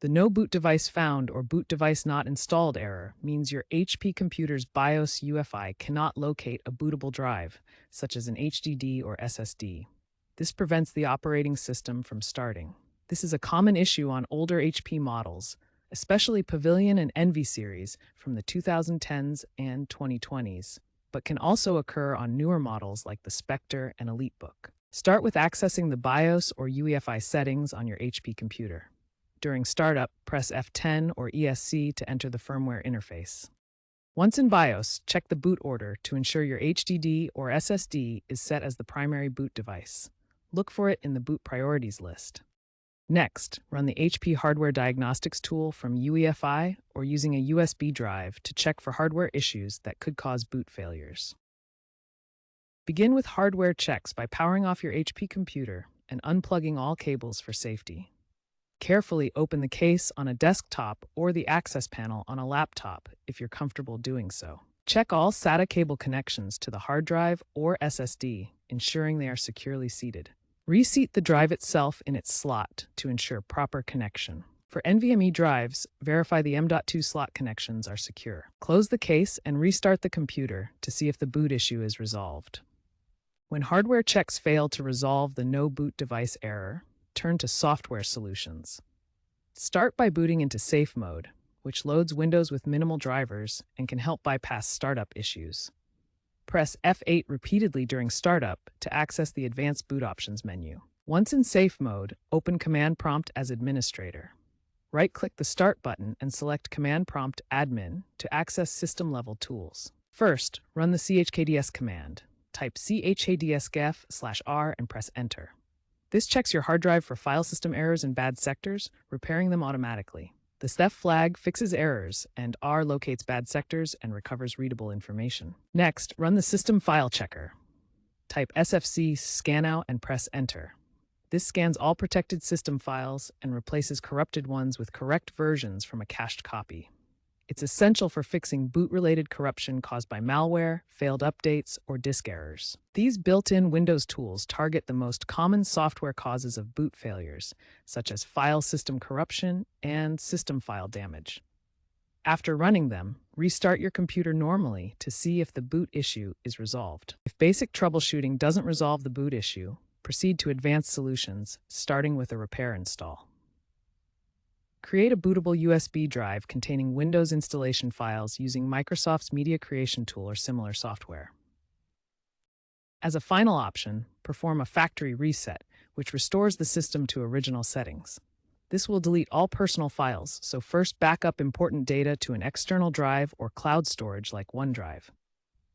The No Boot Device Found or Boot Device Not Installed error means your HP computer's BIOS UEFI cannot locate a bootable drive, such as an HDD or SSD. This prevents the operating system from starting. This is a common issue on older HP models, especially Pavilion and Envy series from the 2010s and 2020s, but can also occur on newer models like the Spectre and EliteBook. Start with accessing the BIOS or UEFI settings on your HP computer. During startup, press F10 or ESC to enter the firmware interface. Once in BIOS, check the boot order to ensure your HDD or SSD is set as the primary boot device. Look for it in the boot priorities list. Next, run the HP Hardware Diagnostics tool from UEFI or using a USB drive to check for hardware issues that could cause boot failures. Begin with hardware checks by powering off your HP computer and unplugging all cables for safety. Carefully open the case on a desktop or the access panel on a laptop if you're comfortable doing so. Check all SATA cable connections to the hard drive or SSD, ensuring they are securely seated. Reseat the drive itself in its slot to ensure proper connection. For NVMe drives, verify the M.2 slot connections are secure. Close the case and restart the computer to see if the boot issue is resolved. When hardware checks fail to resolve the no boot device error, turn to software solutions. Start by booting into safe mode, which loads Windows with minimal drivers and can help bypass startup issues. Press F8 repeatedly during startup to access the Advanced Boot Options menu. Once in safe mode, open Command Prompt as administrator. Right-click the Start button and select Command Prompt Admin to access system-level tools. First, run the chkds command. Type chkdsgef/r and press Enter. This checks your hard drive for file system errors and bad sectors, repairing them automatically. The STEF flag fixes errors, and R locates bad sectors and recovers readable information. Next, run the System File Checker. Type sfc scanout and press Enter. This scans all protected system files and replaces corrupted ones with correct versions from a cached copy. It's essential for fixing boot-related corruption caused by malware, failed updates, or disk errors. These built-in Windows tools target the most common software causes of boot failures, such as file system corruption and system file damage. After running them, restart your computer normally to see if the boot issue is resolved. If basic troubleshooting doesn't resolve the boot issue, proceed to advanced solutions, starting with a repair install. Create a bootable USB drive containing Windows installation files using Microsoft's Media Creation Tool or similar software. As a final option, perform a factory reset, which restores the system to original settings. This will delete all personal files, so first back up important data to an external drive or cloud storage like OneDrive.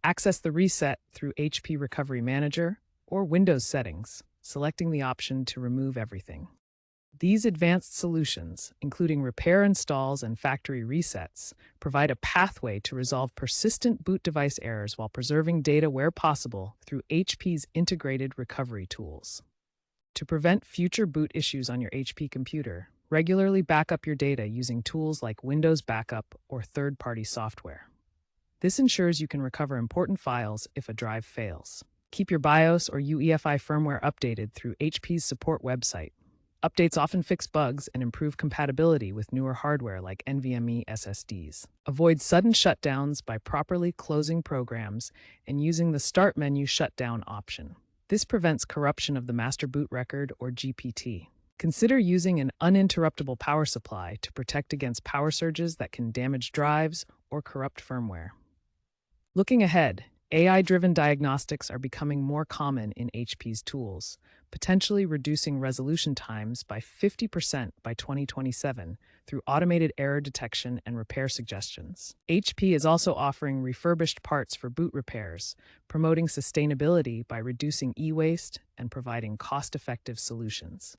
Access the reset through HP Recovery Manager or Windows Settings, selecting the option to remove everything. These advanced solutions, including repair installs and factory resets, provide a pathway to resolve persistent boot device errors while preserving data where possible through HP's integrated recovery tools. To prevent future boot issues on your HP computer, regularly back up your data using tools like Windows Backup or third-party software. This ensures you can recover important files if a drive fails. Keep your BIOS or UEFI firmware updated through HP's support website. Updates often fix bugs and improve compatibility with newer hardware like NVMe SSDs. Avoid sudden shutdowns by properly closing programs and using the Start menu shutdown option. This prevents corruption of the master boot record or GPT. Consider using an uninterruptible power supply to protect against power surges that can damage drives or corrupt firmware. Looking ahead, AI-driven diagnostics are becoming more common in HP's tools, potentially reducing resolution times by 50% by 2027 through automated error detection and repair suggestions. HP is also offering refurbished parts for boot repairs, promoting sustainability by reducing e-waste and providing cost-effective solutions.